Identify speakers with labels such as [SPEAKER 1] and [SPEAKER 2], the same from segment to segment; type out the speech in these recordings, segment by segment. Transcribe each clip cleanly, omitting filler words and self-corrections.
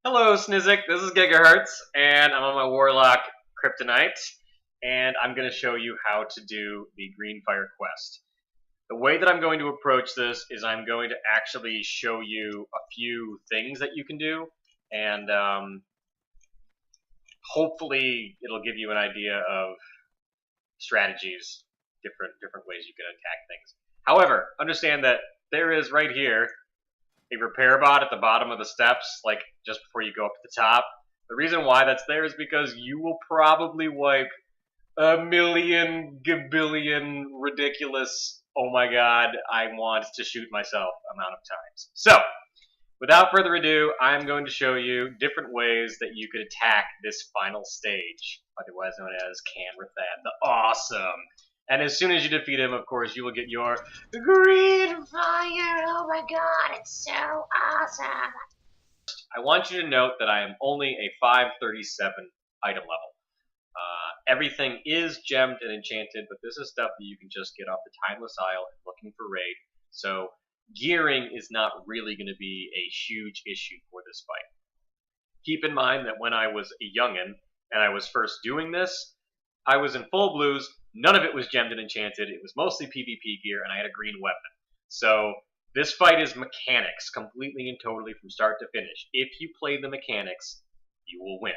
[SPEAKER 1] Hello, Snizik. This is Gigahertz, and I'm on my Warlock Kryptonite, and I'm going to show you how to do the Green Fire quest. The way that I'm going to approach this is I'm going to actually show you a few things that you can do, and hopefully it'll give you an idea of strategies, different ways you can attack things. However, understand that there is right here a repair bot at the bottom of the steps, like just before you go up to the top. The reason why that's there is because you will probably wipe a million, gabillion, ridiculous, oh my god, I want to shoot myself amount of times. So, without further ado, I'm going to show you different ways that you could attack this final stage, otherwise known as Kanrethad the Awesome. And as soon as you defeat him, of course, you will get your Green Fire. Oh my god, it's so awesome. I want you to note that I am only a 537 item level. Everything is gemmed and enchanted, but this is stuff that you can just get off the Timeless Isle and looking for raid. So gearing is not really going to be a huge issue for this fight. Keep in mind that when I was a youngin' and I was first doing this, I was in full blues. None of it was gemmed and enchanted. It was mostly PvP gear, and I had a green weapon. So this fight is mechanics, completely and totally from start to finish. If you play the mechanics, you will win.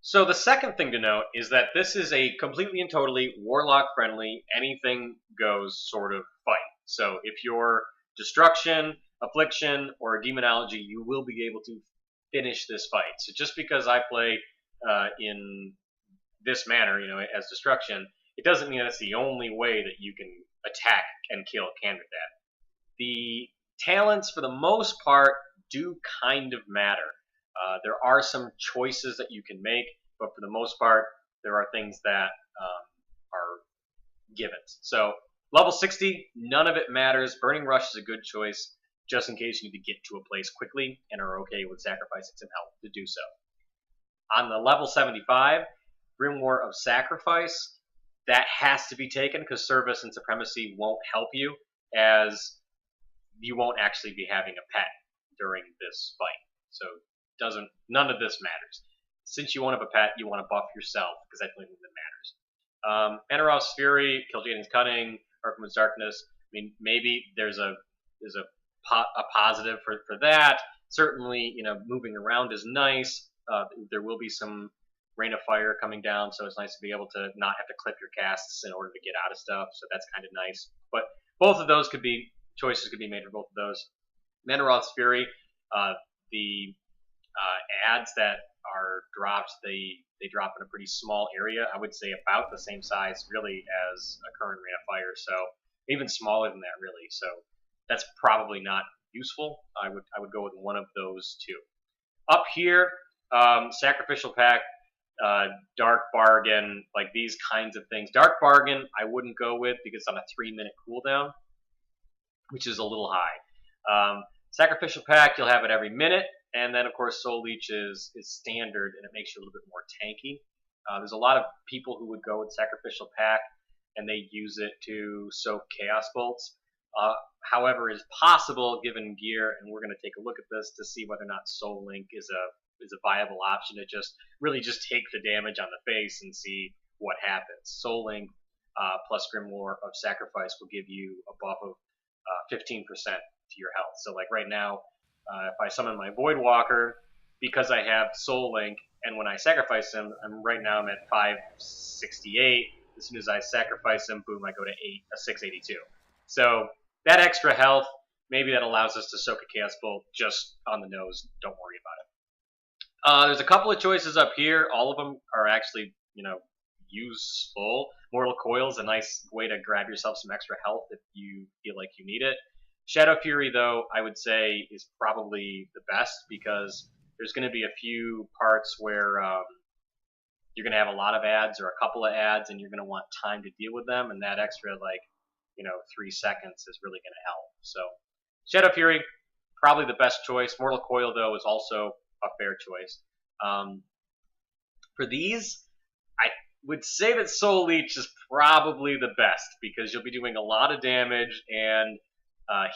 [SPEAKER 1] So the second thing to note is that this is a completely and totally Warlock-friendly, anything-goes sort of fight. So if you're Destruction, Affliction, or Demonology, you will be able to finish this fight. So just because I play in this manner, as Destruction, it doesn't mean that's the only way that you can attack and kill Kanrethad. The talents, for the most part, do kind of matter. There are some choices that you can make, but for the most part, there are things that are givens. So, level 60, none of it matters. Burning Rush is a good choice, just in case you need to get to a place quickly and are okay with sacrificing some health to do so. On the level 75, Grimoire of Sacrifice, that has to be taken because Service and Supremacy won't help you, as you won't actually be having a pet during this fight. So none of this matters. Since you won't have a pet, you want to buff yourself, because that's the only thing that matters. Anarov's Fury, Kil'jaeden's Cunning, Arkhim's Darkness. I mean, maybe there's a positive for that. Certainly, moving around is nice. There will be some Rain of Fire coming down, so it's nice to be able to not have to clip your casts in order to get out of stuff, so that's kind of nice. But both of those choices could be made for both of those. Manaroth's Fury, the ads that are dropped, they drop in a pretty small area. I would say about the same size, really, as a current Rain of Fire, so even smaller than that, really. So that's probably not useful. I would go with one of those two. Up here, Sacrificial Pact, Dark Bargain, like these kinds of things. Dark Bargain I wouldn't go with because it's on a 3-minute cooldown, which is a little high. Sacrificial Pact, you'll have it every minute, and then of course Soul Leech is standard, and it makes you a little bit more tanky. There's a lot of people who would go with Sacrificial Pact, and they use it to soak Chaos Bolts. However, it is possible, given gear, and we're going to take a look at this to see whether or not Soul Link is a viable option to just take the damage on the face and see what happens. Soul Link plus Grimoire of Sacrifice will give you a buff of 15% to your health. So like right now, if I summon my Voidwalker, because I have Soul Link, and when I sacrifice him, I'm at 568. As soon as I sacrifice him, boom, I go to 682. So that extra health, maybe that allows us to soak a Chaos Bolt just on the nose. Don't worry about it. There's a couple of choices up here. All of them are actually, useful. Mortal Coil is a nice way to grab yourself some extra health if you feel like you need it. Shadow Fury, though, I would say is probably the best, because there's going to be a few parts where you're going to have a lot of ads or a couple of ads, and you're going to want time to deal with them, and that extra, 3 seconds is really going to help. So Shadow Fury, probably the best choice. Mortal Coil, though, is also a fair choice. For these, I would say that Soul Leech is probably the best, because you'll be doing a lot of damage, and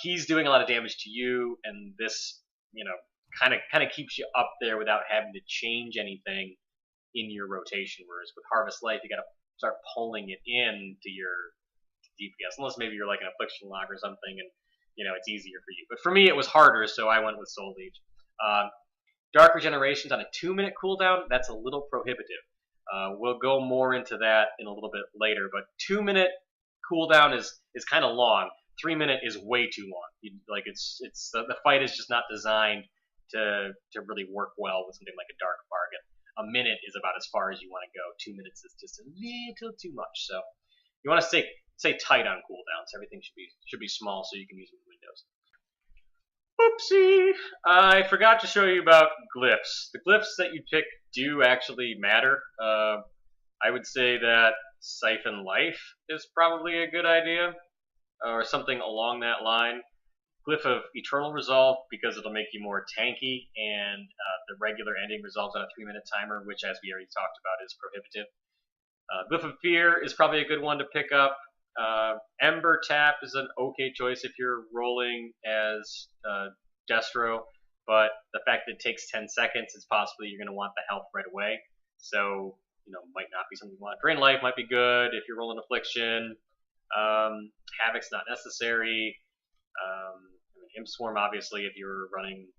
[SPEAKER 1] he's doing a lot of damage to you, and this, kind of keeps you up there without having to change anything in your rotation. Whereas with Harvest Life, you got to start pulling it in to your DPS, unless maybe you're like an Affliction Lock or something, and it's easier for you. But for me, it was harder, so I went with Soul Leech. Dark Regeneration's on a 2-minute cooldown. That's a little prohibitive. We'll go more into that in a little bit later, but 2-minute cooldown is kind of long. 3-minute is way too long. The fight is just not designed to really work well with something like a Dark Bargain. A minute is about as far as you want to go. 2 minutes is just a little too much. So you want to stay tight on cooldowns. Everything should be small so you can use it with Windows. Oopsie! I forgot to show you about glyphs. The glyphs that you pick do actually matter. I would say that Siphon Life is probably a good idea, or something along that line. Glyph of Eternal Resolve, because it'll make you more tanky, and the regular ending resolves on a 3-minute timer, which, as we already talked about, is prohibitive. Glyph of Fear is probably a good one to pick up. Ember Tap is an okay choice if you're rolling as Destro, but the fact that it takes 10 seconds, it's possibly you're going to want the health right away. So, might not be something you want. Drain Life might be good if you're rolling Affliction. Havoc's not necessary. Imp Swarm, obviously, if you're running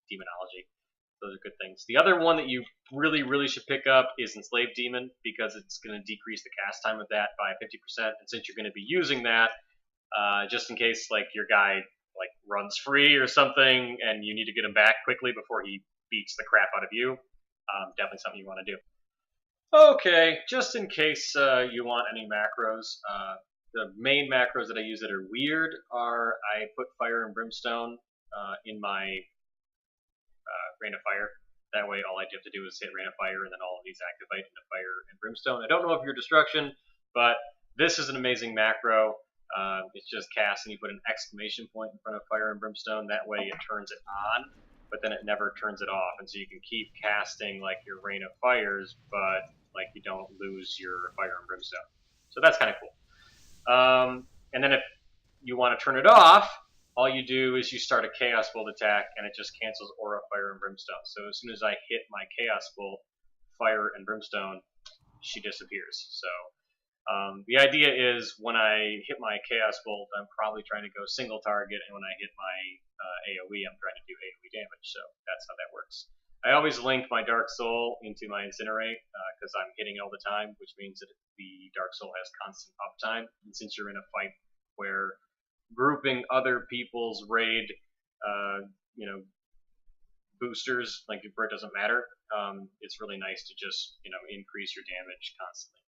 [SPEAKER 1] Demonology. Those are good things. The other one that you really, really should pick up is Enslaved Demon, because it's going to decrease the cast time of that by 50%. And since you're going to be using that, just in case your guy runs free or something, and you need to get him back quickly before he beats the crap out of you, definitely something you want to do. Okay, just in case you want any macros, the main macros that I use that are weird are I put Fire and Brimstone in my Rain of Fire. That way all I have to do is hit Rain of Fire, and then all of these activate into Fire and Brimstone. I don't know if you're Destruction, but this is an amazing macro. It's just cast, and you put an exclamation point in front of Fire and Brimstone. That way it turns it on, but then it never turns it off. And so you can keep casting your Rain of Fires, but you don't lose your Fire and Brimstone. So that's kind of cool. And then if you want to turn it off, all you do is you start a Chaos Bolt attack, and it just cancels Aura, Fire, and Brimstone. So as soon as I hit my Chaos Bolt, Fire, and Brimstone, she disappears. So the idea is when I hit my Chaos Bolt, I'm probably trying to go single target, and when I hit my AoE, I'm trying to do AoE damage. So that's how that works. I always link my Dark Soul into my Incinerate, because I'm hitting it all the time, which means that the Dark Soul has constant uptime. And since you're in a fight where grouping other people's raid, boosters, where it doesn't matter, it's really nice to just, increase your damage constantly.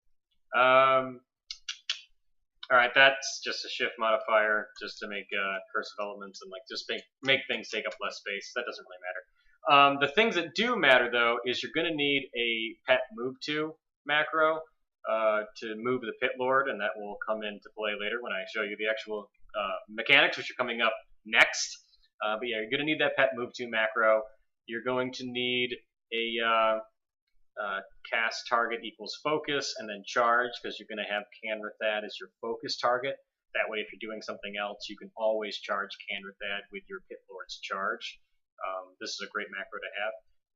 [SPEAKER 1] Alright, that's just a shift modifier, just to make Curse of Elements and just make things take up less space. That doesn't really matter. The things that do matter, though, is you're going to need a pet move to macro to move the Pit Lord, and that will come into play later when I show you the actual mechanics, which are coming up next. But yeah, you're going to need that pet move to macro. You're going to need a cast target equals focus and then charge, because you're going to have Kanrethad as your focus target. That way, if you're doing something else, you can always charge Kanrethad with your Pit Lord's charge. This is a great macro to have.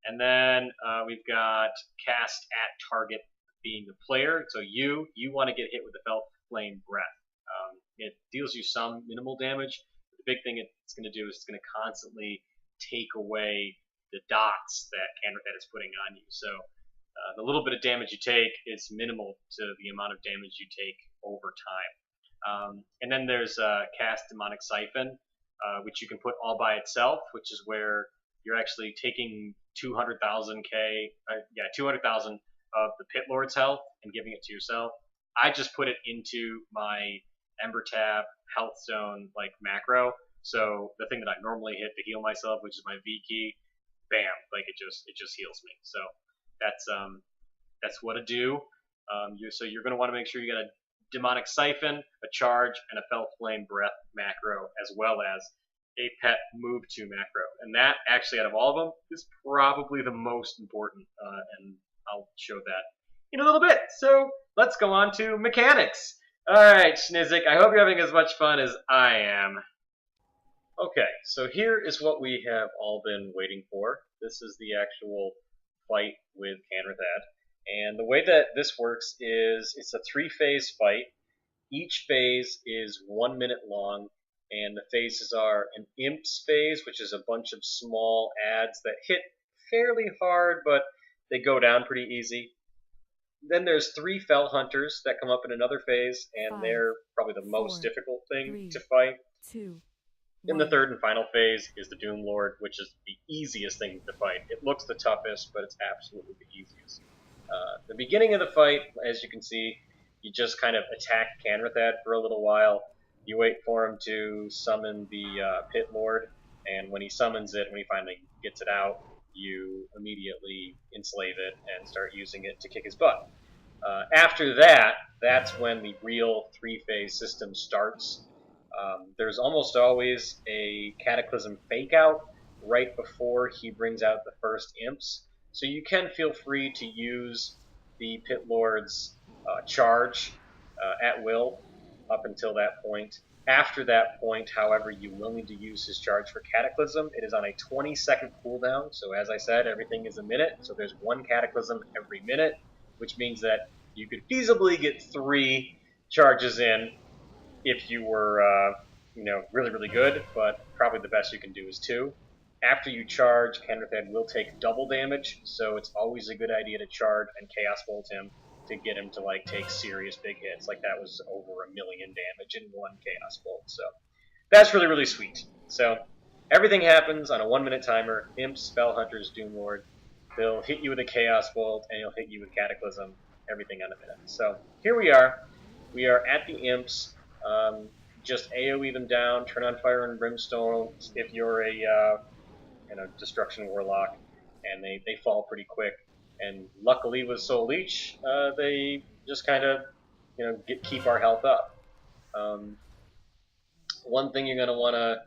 [SPEAKER 1] And then we've got cast at target being the player. So you want to get hit with the Felt Flame Breath. It deals you some minimal damage. The big thing it's going to do is it's going to constantly take away the dots that Kanrethad is putting on you. So the little bit of damage you take is minimal to the amount of damage you take over time. And then there's cast Demonic Siphon, which you can put all by itself, which is where you're actually taking 200,000 of the Pit Lord's health and giving it to yourself. I just put it into my Ember Tap Health Stone macro. So the thing that I normally hit to heal myself, which is my V key, bam, it just heals me. So that's what to do. So you're going to want to make sure you got a Demonic Siphon, a charge, and a Felt Flame Breath macro, as well as a pet move to macro. And that, actually, out of all of them, is probably the most important, and I'll show that in a little bit. So let's go on to mechanics. Alright, Snizik, I hope you're having as much fun as I am. Okay, so here is what we have all been waiting for. This is the actual fight with Kanrethad. And the way that this works is it's a 3-phase fight. Each phase is 1 minute long, and the phases are an Imps phase, which is a bunch of small ads that hit fairly hard, but they go down pretty easy. Then there's 3 Fell Hunters that come up in another phase, and they're probably the most difficult thing to fight.
[SPEAKER 2] 2,
[SPEAKER 1] In the
[SPEAKER 2] 1.
[SPEAKER 1] third and final phase is the Doom Lord, which is the easiest thing to fight. It looks the toughest, but it's absolutely the easiest. The beginning of the fight, as you can see, you just kind of attack Kanrethad for a little while. You wait for him to summon the Pit Lord, and when he summons it, when he finally gets it out, you immediately enslave it and start using it to kick his butt. After that, that's when the real 3-phase system starts. There's almost always a Cataclysm fake out right before he brings out the first imps, so you can feel free to use the Pit Lord's charge at will up until that point. After that point, however, you will need to use his charge for Cataclysm. It is on a 20-second cooldown, so as I said, everything is a minute, so there's 1 Cataclysm every minute, which means that you could feasibly get 3 charges in if you were, really, really good, but probably the best you can do is 2. After you charge, Kanrethad will take double damage, so it's always a good idea to charge and Chaos Bolt him to get him to take serious big hits. Like that was over 1 million damage in 1 Chaos Bolt, so that's really, really sweet. So everything happens on a 1-minute timer. Imps, Spell Hunters, Doom Lord. They'll hit you with a Chaos Bolt, and he'll hit you with Cataclysm. Everything on a minute. So here we are. We are at the Imps. Just AoE them down, turn on Fire and Brimstone if you're a Destruction Warlock, and they fall pretty quick. And luckily with Soul Leech, they just kind of keep our health up. One thing you're going to want to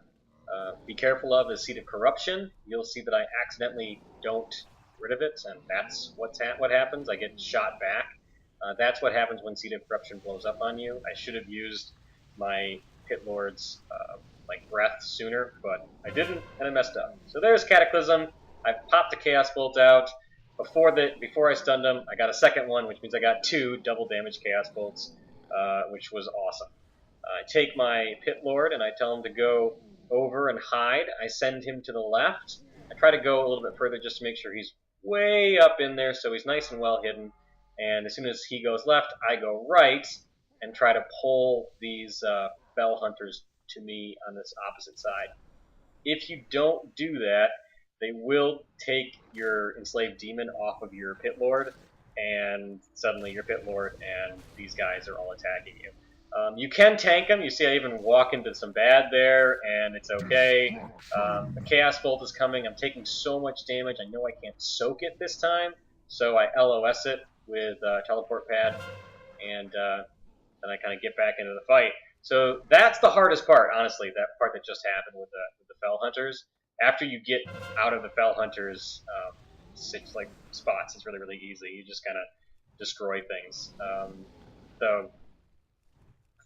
[SPEAKER 1] be careful of is Seed of Corruption. You'll see that I accidentally don't get rid of it, and that's what happens. I get shot back. That's what happens when Seed of Corruption blows up on you. I should have used my Pit Lord's breath sooner, but I didn't, and I messed up. So there's Cataclysm. I popped the Chaos Bolt out. Before I stunned him, I got a second one, which means I got 2 double damage Chaos Bolts, which was awesome. I take my Pit Lord and I tell him to go over and hide. I send him to the left. I try to go a little bit further just to make sure he's way up in there so he's nice and well hidden. And as soon as he goes left, I go right and try to pull these Fell Hunters to me on this opposite side. If you don't do that, they will take your Enslaved Demon off of your Pit Lord, and suddenly your Pit Lord and these guys are all attacking you. You can tank them. You see I even walk into some bad there, and it's okay. The Chaos Bolt is coming. I'm taking so much damage. I know I can't soak it this time, so I LOS it with Teleport Pad, and then I kind of get back into the fight. So that's the hardest part, honestly, that part that just happened with the Fell Hunters. After you get out of the Fell Hunters' spots, it's really, really easy. You just kind of destroy things. The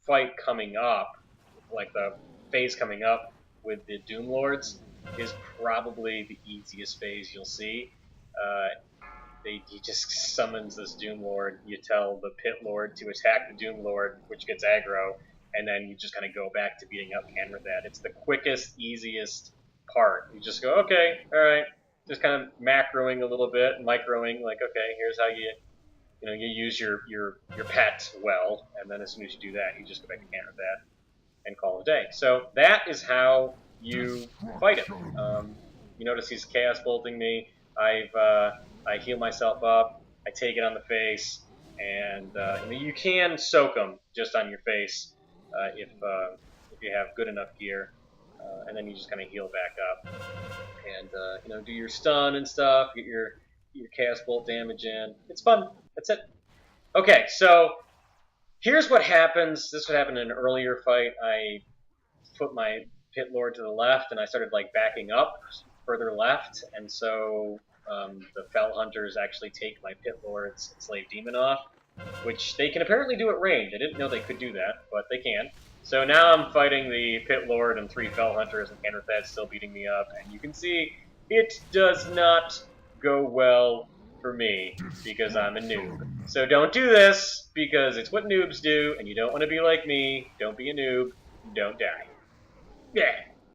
[SPEAKER 1] fight coming up, the phase coming up with the Doom Lords, is probably the easiest phase you'll see. He just summons this Doom Lord. You tell the Pit Lord to attack the Doom Lord, which gets aggro, and then you just kind of go back to beating up Kanrethad. It's the quickest, easiest part. You just go, okay, all right, just kind of macroing a little bit, microing, okay, here's how you use your pet well, and then as soon as you do that, you just go back to Kanrethad and call it a day. So that is how you fight him. You notice he's Chaos Bolting me. I heal myself up. I take it on the face, and you can soak them just on your face if you have good enough gear, and then you just kind of heal back up, and do your stun and stuff. Get your Chaos Bolt damage in. It's fun. That's it. Okay, so here's what happens. This would happen in an earlier fight. I put my Pit Lord to the left, and I started backing up further left, and so the Fell Hunters actually take my Pit Lord's Enslaved Demon off, which they can apparently do at range. I didn't know they could do that, but they can. So now I'm fighting the Pit Lord and 3 Fell Hunters, and Kanrethad's still beating me up, and you can see it does not go well for me, because I'm a noob. So don't do this, because it's what noobs do, and you don't want to be like me. Don't be a noob. Don't die. Yeah.